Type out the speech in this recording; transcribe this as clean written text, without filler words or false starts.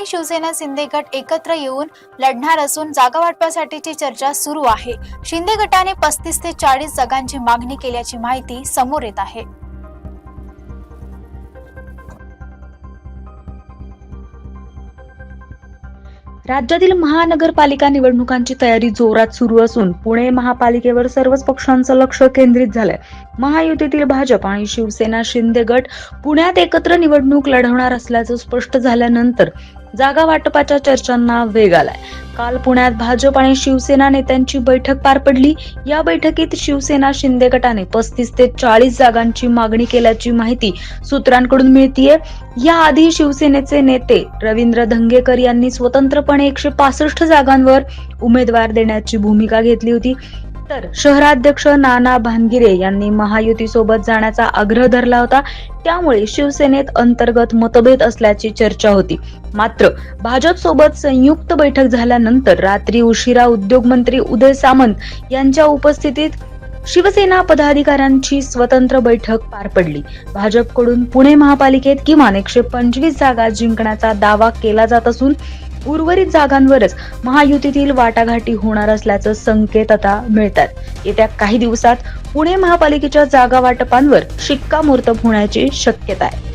आणि शिवसेना शिंदे गट एकत्र येऊन लढणार असून जागा वाटपासाठीची चर्चा सुरू आहे। शिंदे गटाने 35 ते 40 जागांची मागणी केल्याची माहिती समोर येत आहे। राज्यातील महानगरपालिका निवडणुकांची तयारी जोरात सुरू असून पुणे महापालिकेवर सर्वच पक्षांचं लक्ष केंद्रित झालंय। महायुतीतील भाजप आणि शिवसेना शिंदे गट पुण्यात एकत्र निवडणूक लढवणार असल्याचं स्पष्ट झाल्यानंतर जागा वाटपाच्या चर्चांना वेग आलाय। काल पुण्यात भाजप आणि शिवसेना नेत्यांची बैठक पार पडली। या बैठकीत शिवसेना शिंदे गटाने 35 ते 40 जागांची मागणी केल्याची माहिती सूत्रांकडून मिळतीये। याआधी शिवसेनेचे नेते रवींद्र धंगेकर यांनी स्वतंत्रपणे 165 जागांवर उमेदवार देण्याची भूमिका घेतली होती, तर शहराध्यक्ष नाना भानगिरे यांनी महायुती सोबत जाण्याचा आग्रह धरला होता। त्यामुळे शिवसेनेत अंतर्गत मतभेद असल्याची चर्चा होती। मात्र भाजप सोबत संयुक्त बैठक झाल्यानंतर रात्री उशिरा उद्योग मंत्री उदय सामंत यांच्या उपस्थितीत शिवसेना पदाधिकाऱ्यांची स्वतंत्र बैठक पार पडली। भाजपकडून पुणे महापालिकेत किमान 125 जागा जिंकण्याचा दावा केला जात असून उर्वरित जागांवरच महायुतीतील वाटाघाटी होणार असल्याचं संकेत आता मिळतात। येत्या काही दिवसात पुणे महापालिकेच्या जागा वाटपांवर शिक्कामोर्तब होण्याची शक्यता आहे।